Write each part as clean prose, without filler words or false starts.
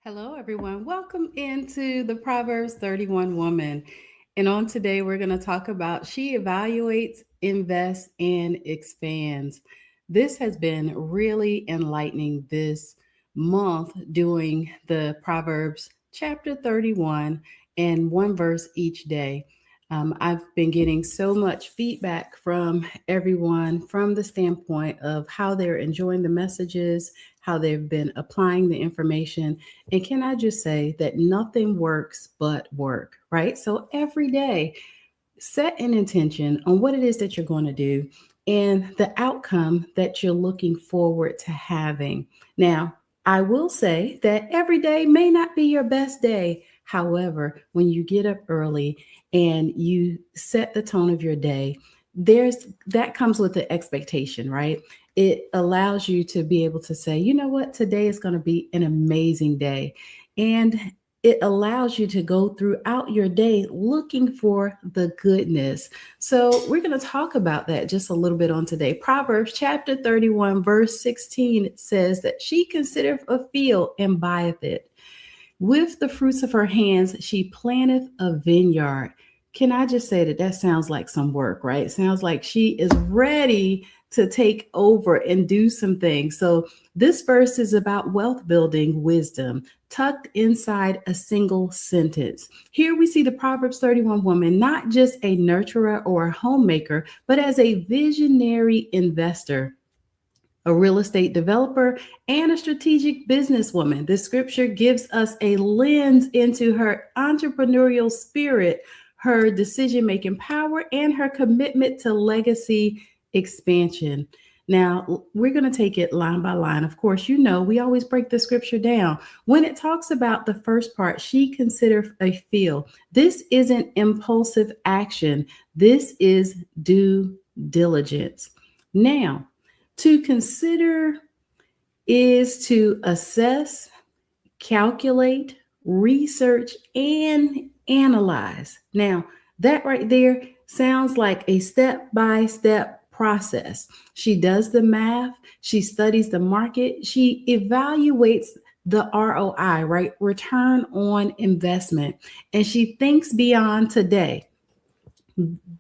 Hello, everyone. Welcome into the Proverbs 31 Woman. And on today, we're going to talk about she evaluates, invests, and expands. This has been really enlightening this month doing the Proverbs chapter 31 and one verse each day. I've been getting so much feedback from everyone from the standpoint of how they're enjoying the messages, how they've been applying the information, and can I just say that nothing works but work, right? So every day, set an intention on what it is that you're going to do and the outcome that you're looking forward to having. Now, I will say that every day may not be your best day. However, when you get up early and you set the tone of your day, there's that comes with the expectation, right? It allows you to be able to say, you know what, today is going to be an amazing day. And it allows you to go throughout your day looking for the goodness. So, we're going to talk about that just a little bit on today. Proverbs chapter 31, verse 16 says that she considereth a field and buyeth it. With the fruits of her hands, she planteth a vineyard. Can I just say that that sounds like some work, right? Sounds like she is ready to take over and do some things. So, this verse is about wealth building wisdom tucked inside a single sentence. Here we see the Proverbs 31 woman, not just a nurturer or a homemaker, but as a visionary investor, a real estate developer, and a strategic businesswoman. This scripture gives us a lens into her entrepreneurial spirit, her decision making power, and her commitment to legacy expansion. Now, we're going to take it line by line. Of course, you know, we always break the scripture down. When it talks about the first part, she considered a feel. This isn't impulsive action, this is due diligence. Now, to consider is to assess, calculate, research, and analyze. Now, that right there sounds like a step by step process. She does the math, she studies the market, she evaluates the ROI, right? Return on investment, and she thinks beyond today.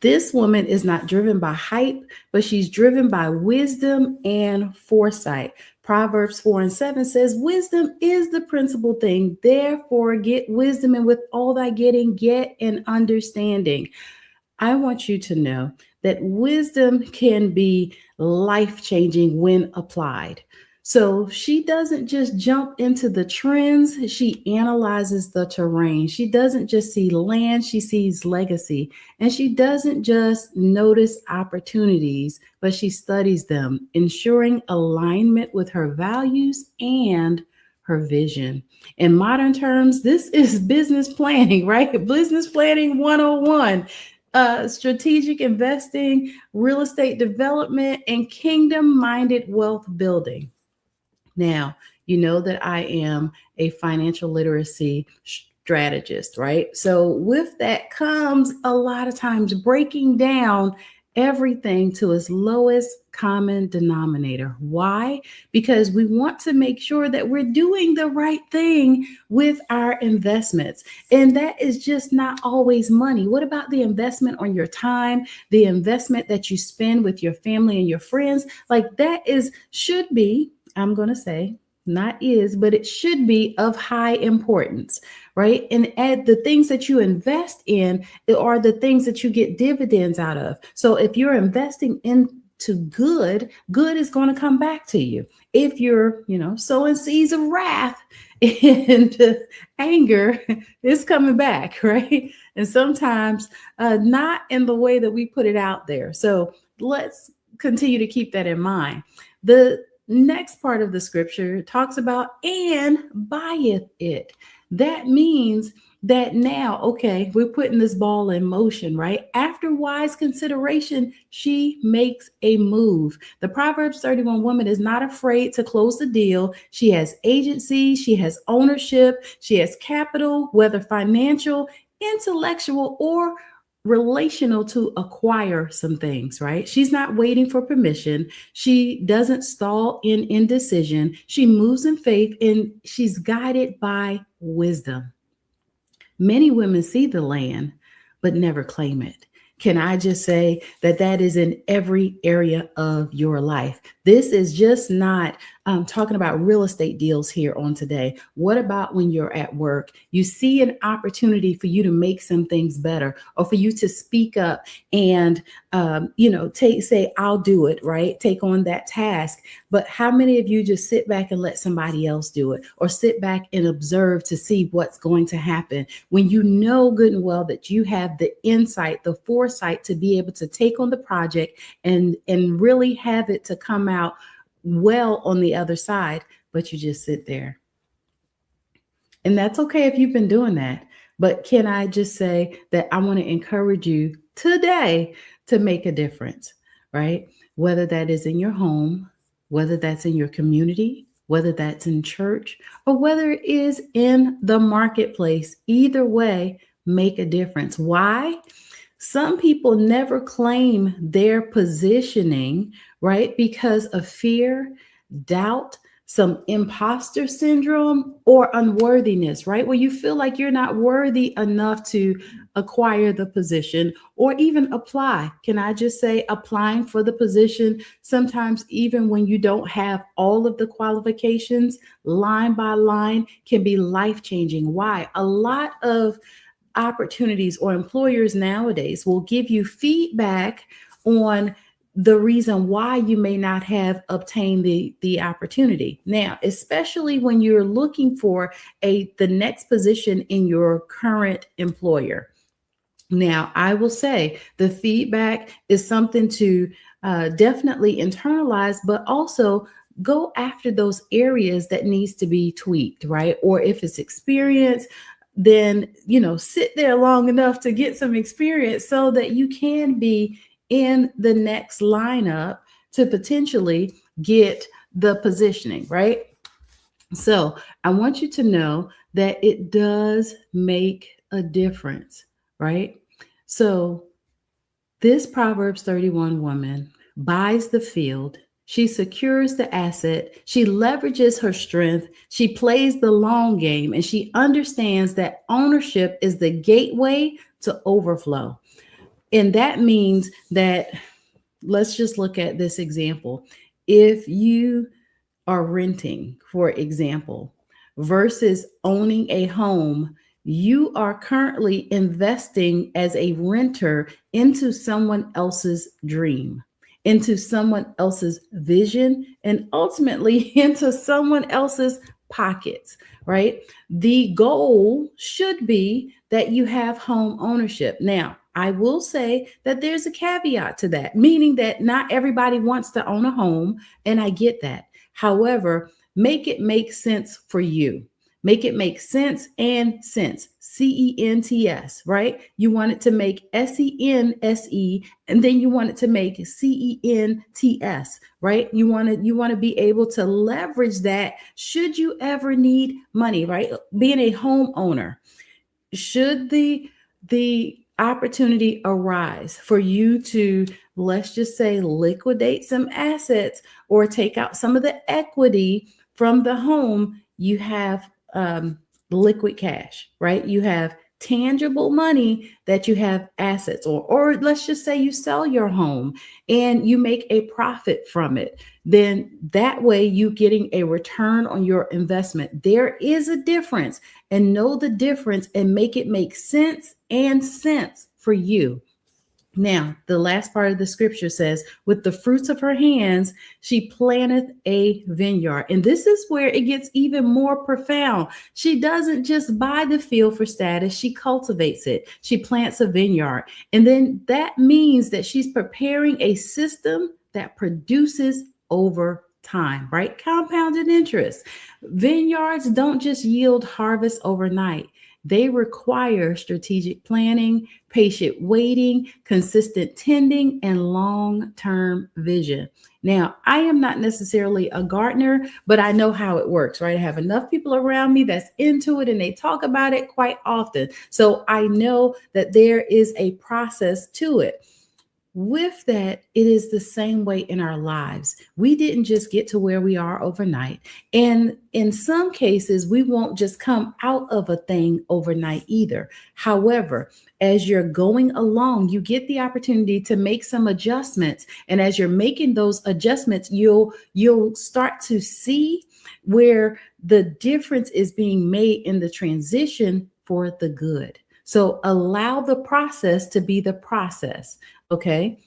This woman is not driven by hype, but she's driven by wisdom and foresight. Proverbs 4 and 7 says, wisdom is the principal thing. Therefore, get wisdom, and with all thy getting, get an understanding. I want you to know that wisdom can be life changing when applied. So she doesn't just jump into the trends, she analyzes the terrain. She doesn't just see land, she sees legacy. And she doesn't just notice opportunities, but she studies them, ensuring alignment with her values and her vision. In modern terms, this is business planning, right? Business planning 101, strategic investing, real estate development, and kingdom minded wealth building. Now, you know that I am a financial literacy strategist, right? So, with that comes a lot of times breaking down everything to its lowest common denominator. Why? Because we want to make sure that we're doing the right thing with our investments. And that is just not always money. What about the investment on your time, the investment that you spend with your family and your friends? Like that is, should be, I'm going to say, not is, but it should be of high importance, right? And add the things that you invest in are the things that you get dividends out of. So if you're investing into good, good is going to come back to you. If you're, sowing seeds of wrath and anger, it's coming back, right? And sometimes not in the way that we put it out there. So let's continue to keep that in mind. The next part of the scripture talks about and buyeth it. That means that now, okay, we're putting this ball in motion, right? After wise consideration, she makes a move. The Proverbs 31 woman is not afraid to close the deal. She has agency, she has ownership, she has capital, whether financial, intellectual, or relational to acquire some things, right? She's not waiting for permission. She doesn't stall in indecision. She moves in faith and she's guided by wisdom. Many women see the land, but never claim it. Can I just say that that is in every area of your life? This is just not talking about real estate deals here on today. What about when you're at work? You see an opportunity for you to make some things better, or for you to speak up and say, I'll do it, right? Take on that task. But how many of you just sit back and let somebody else do it, or sit back and observe to see what's going to happen when you know good and well that you have the insight, the foresight to be able to take on the project and really have it to come out well on the other side, but you just sit there. And that's okay if you've been doing that. But can I just say that I want to encourage you today to make a difference, right? Whether that is in your home, whether that's in your community, whether that's in church, or whether it is in the marketplace, either way, make a difference. Why? Some people never claim their positioning, right? Because of fear, doubt, some imposter syndrome, or unworthiness, right? Where you feel like you're not worthy enough to acquire the position or even apply. Can I just say, applying for the position, sometimes even when you don't have all of the qualifications, line by line, can be life changing. Why? A lot of opportunities or employers nowadays will give you feedback on the reason why you may not have obtained the opportunity. Now, especially when you're looking for the next position in your current employer. Now, I will say the feedback is something to definitely internalize, but also go after those areas that needs to be tweaked, right? Or if it's experience, then sit there long enough to get some experience so that you can be in the next lineup to potentially get the positioning, right? So I want you to know that it does make a difference, right? So this Proverbs 31 woman buys the field. She secures the asset. She leverages her strength. She plays the long game, and she understands that ownership is the gateway to overflow. And that means that, let's just look at this example. If you are renting, for example, versus owning a home, you are currently investing as a renter into someone else's dream, into someone else's vision, and ultimately into someone else's pockets, right? The goal should be that you have home ownership. Now, I will say that there's a caveat to that, meaning that not everybody wants to own a home, and I get that. However, make it make sense for you. Make it make sense and sense. CENTS, right? You want it to make SENSE, and then you want it to make CENTS, right? You want to be able to leverage that should you ever need money, right? Being a homeowner, should the opportunity arise for you to, let's just say, liquidate some assets or take out some of the equity from the home, you have liquid cash, right? You have tangible money, that you have assets, or let's just say you sell your home and you make a profit from it. Then that way you getting a return on your investment. There is a difference, and know the difference and make it make sense and sense for you. Now, the last part of the scripture says, with the fruits of her hands, she planteth a vineyard. And this is where it gets even more profound. She doesn't just buy the field for status, she cultivates it. She plants a vineyard. And then that means that she's preparing a system that produces over time, right? Compounded interest. Vineyards don't just yield harvest overnight. They require strategic planning, patient waiting, consistent tending, and long term vision. Now, I am not necessarily a gardener, but I know how it works, right? I have enough people around me that's into it and they talk about it quite often. So I know that there is a process to it. With that, it is the same way in our lives. We didn't just get to where we are overnight. And in some cases, we won't just come out of a thing overnight either. However, as you're going along, you get the opportunity to make some adjustments. And as you're making those adjustments, you'll start to see where the difference is being made in the transition for the good. So allow the process to be the process. Okay.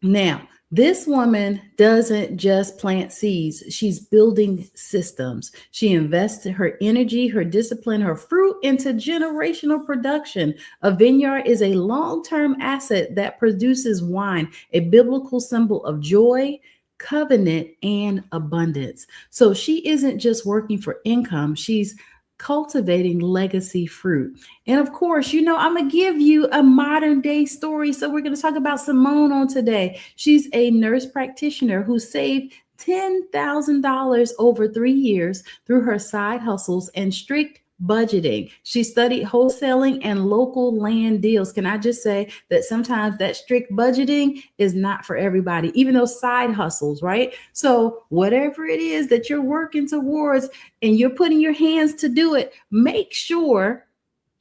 Now, this woman doesn't just plant seeds, she's building systems. She invests her energy, her discipline, her fruit into generational production. A vineyard is a long term asset that produces wine, a biblical symbol of joy, covenant, and abundance. So she isn't just working for income, she's cultivating legacy fruit. And of course, I'm going to give you a modern day story. So we're going to talk about Simone on today. She's a nurse practitioner who saved $10,000 over 3 years through her side hustles and strict budgeting. She studied wholesaling and local land deals. Can I just say that sometimes that strict budgeting is not for everybody, even those side hustles, right? So whatever it is that you're working towards and you're putting your hands to do it, make sure,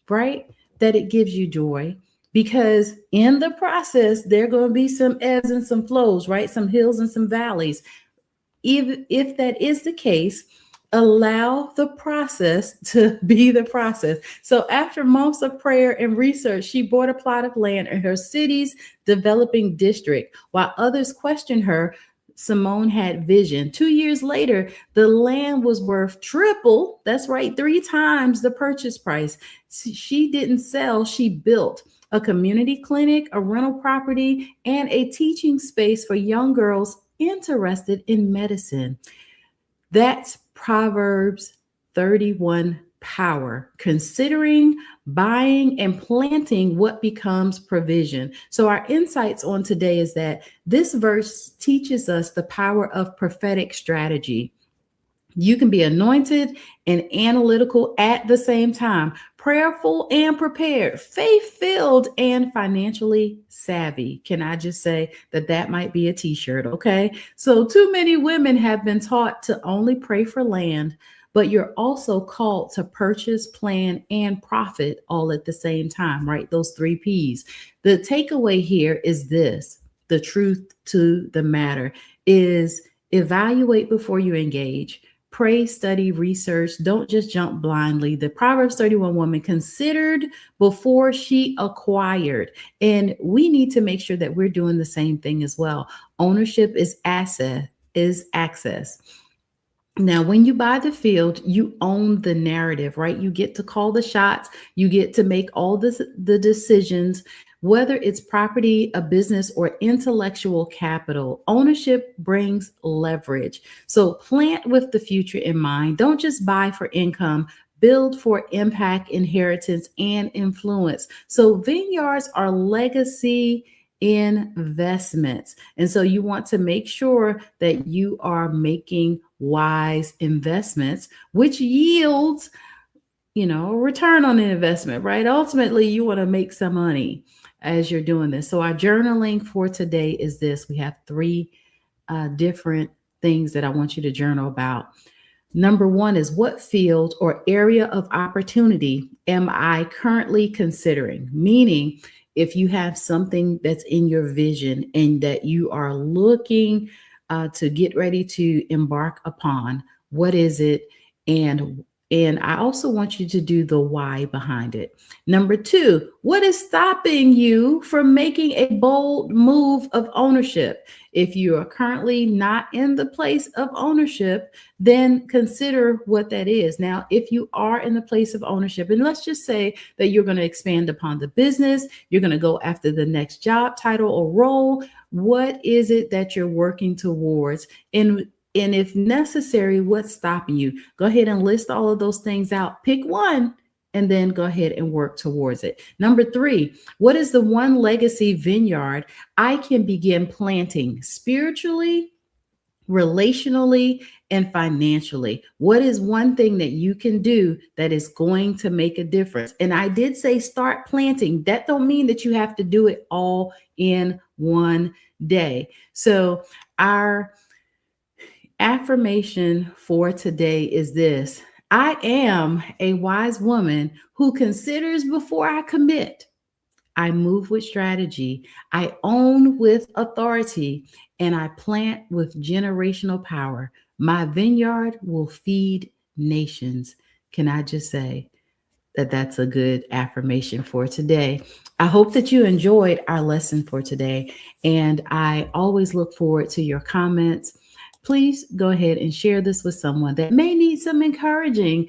right, that it gives you joy, because in the process, there are going to be some ebbs and some flows, right? Some hills and some valleys. If that is the case, allow the process to be the process. So after months of prayer and research, she bought a plot of land in her city's developing district. While others questioned her, Simone had vision. 2 years later, the land was worth triple. That's right, 3 times the purchase price. She didn't sell, she built a community clinic, a rental property, and a teaching space for young girls interested in medicine. That's Proverbs 31 power, considering, buying, and planting what becomes provision. So, our insights on today is that this verse teaches us the power of prophetic strategy. You can be anointed and analytical at the same time, prayerful and prepared, faith filled and financially savvy. Can I just say that that might be a t shirt? Okay. So, too many women have been taught to only pray for land, but you're also called to purchase, plan, and profit all at the same time, right? Those 3 P's. The takeaway here is this: the truth to the matter is evaluate before you engage. Pray, study, research. Don't just jump blindly. The Proverbs 31 woman considered before she acquired. And we need to make sure that we're doing the same thing as well. Ownership is access. Now, when you buy the field, you own the narrative, right? You get to call the shots. You get to make all the decisions, whether it's property, a business, or intellectual capital. Ownership brings leverage. So plant with the future in mind. Don't just buy for income. Build for impact, inheritance, and influence. So vineyards are legacy investments. And so you want to make sure that you are making wise investments, which yields, a return on the investment, right? Ultimately, you want to make some money as you're doing this. So our journaling for today is this. We have 3 different things that I want you to journal about. Number 1 is, what field or area of opportunity am I currently considering? Meaning, if you have something that's in your vision and that you are looking to get ready to embark upon, what is it? And I also want you to do the why behind it. Number 2, what is stopping you from making a bold move of ownership? If you are currently not in the place of ownership, then consider what that is. Now, if you are in the place of ownership, and let's just say that you're going to expand upon the business, you're going to go after the next job title or role, what is it that you're working towards? And if necessary, what's stopping you? Go ahead and list all of those things out. Pick one and then go ahead and work towards it. Number three, what is the one legacy vineyard I can begin planting spiritually, relationally, and financially? What is one thing that you can do that is going to make a difference? And I did say start planting. That don't mean that you have to do it all in one day. So our affirmation for today is this: I am a wise woman who considers before I commit. I move with strategy. I own with authority, and I plant with generational power. My vineyard will feed nations. Can I just say that that's a good affirmation for today? I hope that you enjoyed our lesson for today, and I always look forward to your comments. Please go ahead and share this with someone that may need some encouraging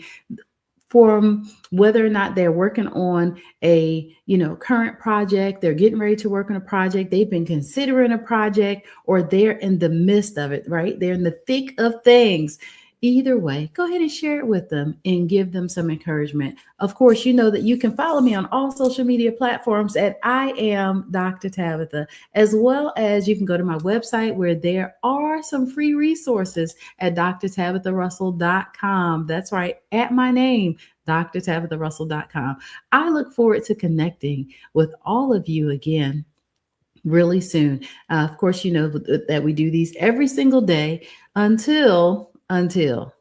from whether or not they're working on a current project, they're getting ready to work on a project, they've been considering a project, or they're in the midst of it, right? They're in the thick of things. Either way, go ahead and share it with them and give them some encouragement. Of course, you know that you can follow me on all social media platforms at I am Dr. Tabitha, as well as you can go to my website where there are some free resources at drtabitharussell.com. That's right, at my name, drtabitharussell.com. I look forward to connecting with all of you again really soon. Of course, you know that we do these every single day until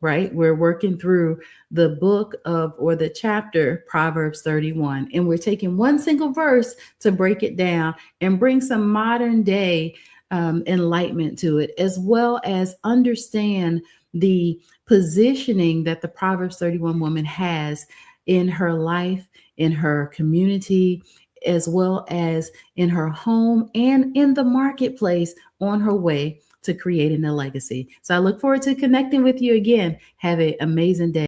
right, we're working through the book of, or the chapter, Proverbs 31, and we're taking one single verse to break it down and bring some modern day enlightenment to it, as well as understand the positioning that the Proverbs 31 woman has in her life, in her community, as well as in her home and in the marketplace on her way to creating a legacy. So I look forward to connecting with you again. Have an amazing day.